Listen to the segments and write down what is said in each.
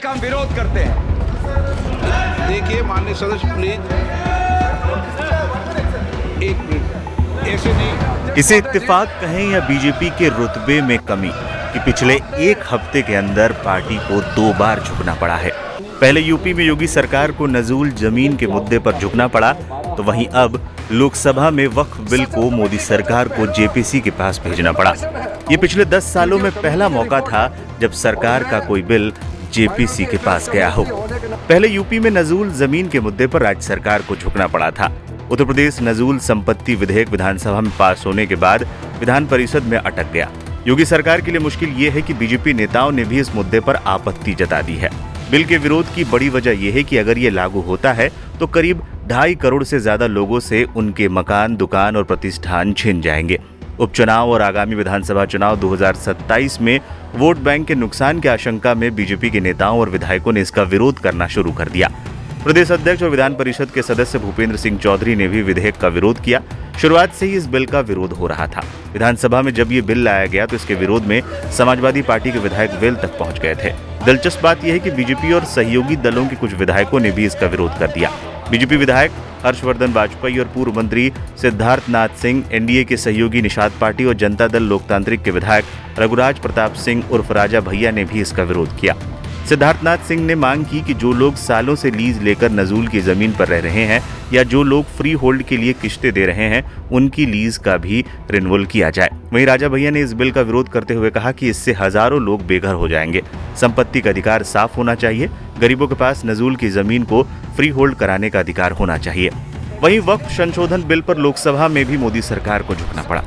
का हम विरोध करते हैं। देखिए माननीय सदस्य प्लीज, एक मिनट, ऐसे नहीं। इसे इत्तेफाक कहें या बीजेपी के रुतबे में कमी कि पिछले एक हफ्ते के अंदर पार्टी को 2 बार झुकना पड़ा है। पहले यूपी में योगी सरकार को नजूल जमीन के मुद्दे पर झुकना पड़ा, तो वहीं अब लोकसभा में वक्फ बिल को मोदी सरकार को जेपीसी के पास भेजना पड़ा। ये पिछले 10 सालों में पहला मौका था जब सरकार का कोई बिल जेपीसी के पास गया हो। पहले यूपी में नजूल जमीन के मुद्दे पर राज्य सरकार को झुकना पड़ा था। उत्तर प्रदेश नजूल संपत्ति विधेयक विधानसभा में पास होने के बाद विधान परिषद में अटक गया। योगी सरकार के लिए मुश्किल ये है कि बीजेपी नेताओं ने भी इस मुद्दे पर आपत्ति जता दी है। बिल के विरोध की बड़ी वजह यह है कि अगर ये लागू होता है तो करीब 2.5 करोड़ से ज्यादा लोगों से उनके मकान, दुकान और प्रतिष्ठान छिन जाएंगे। उपचुनाव और आगामी विधानसभा चुनाव 2027 में वोट बैंक के नुकसान की आशंका में बीजेपी के नेताओं और विधायकों ने इसका विरोध करना शुरू कर दिया। प्रदेश अध्यक्ष और विधान परिषद के सदस्य भूपेंद्र सिंह चौधरी ने भी विधेयक का विरोध किया। शुरुआत से ही इस बिल का विरोध हो रहा था। विधानसभा में जब ये बिल लाया गया तो इसके विरोध में समाजवादी पार्टी के विधायक वेल तक पहुंच गए थे। दिलचस्प बात यह है कि बीजेपी और सहयोगी दलों के कुछ विधायकों ने भी इसका विरोध कर दिया। बीजेपी विधायक हर्षवर्धन वाजपेयी और पूर्व मंत्री सिद्धार्थनाथ सिंह, एनडीए के सहयोगी निषाद पार्टी और जनता दल लोकतांत्रिक के विधायक रघुराज प्रताप सिंह उर्फ राजा भैया ने भी इसका विरोध किया। सिद्धार्थनाथ सिंह ने मांग की कि जो लोग सालों से लीज लेकर नजूल की जमीन पर रह रहे हैं या जो लोग फ्री होल्ड के लिए किश्तें दे रहे हैं, उनकी लीज का भी रिन्यूअल किया जाए। वहीं राजा भैया ने इस बिल का विरोध करते हुए कहा कि इससे हजारों लोग बेघर हो जाएंगे। संपत्ति का अधिकार साफ होना चाहिए। गरीबों के पास नजूल की जमीन को फ्री होल्ड कराने का अधिकार होना चाहिए। वहीं वक्फ संशोधन बिल पर लोकसभा में भी मोदी सरकार को झुकना पड़ा।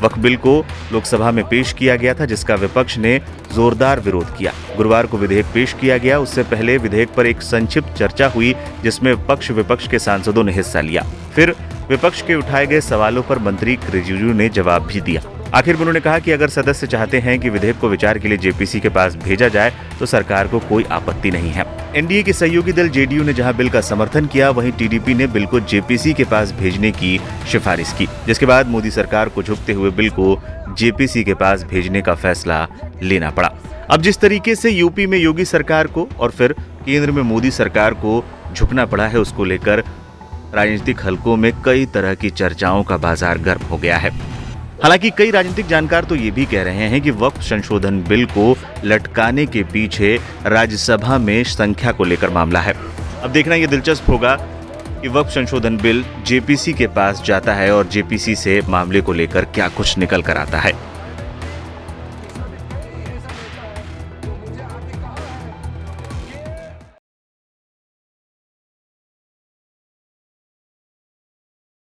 वक्फ बिल को लोकसभा में पेश किया गया था, जिसका विपक्ष ने जोरदार विरोध किया। गुरुवार को विधेयक पेश किया गया। उससे पहले विधेयक पर एक संक्षिप्त चर्चा हुई, जिसमें पक्ष विपक्ष के सांसदों ने हिस्सा लिया। फिर विपक्ष के उठाए गए सवालों पर मंत्री रिजिजू ने जवाब भी दिया। आखिर में उन्होंने कहा कि अगर सदस्य चाहते हैं कि विधेयक को विचार के लिए जेपीसी के पास भेजा जाए तो सरकार को कोई आपत्ति नहीं है। एनडीए के सहयोगी दल जेडीयू ने जहां बिल का समर्थन किया, वहीं टीडीपी ने बिल को जेपीसी के पास भेजने की सिफारिश की, जिसके बाद मोदी सरकार को झुकते हुए बिल को जेपीसी के पास भेजने का फैसला लेना पड़ा। अब जिस तरीके से यूपी में योगी सरकार को और फिर केंद्र में मोदी सरकार को झुकना पड़ा है, उसको लेकर राजनीतिक हलकों में कई तरह की चर्चाओं का बाजार गर्म हो गया है। हालांकि कई राजनीतिक जानकार तो ये भी कह रहे हैं कि वक्फ संशोधन बिल को लटकाने के पीछे राज्यसभा में संख्या को लेकर मामला है। अब देखना ये दिलचस्प होगा कि वक्फ संशोधन बिल जेपीसी के पास जाता है और जेपीसी से मामले को लेकर क्या कुछ निकल कर आता है।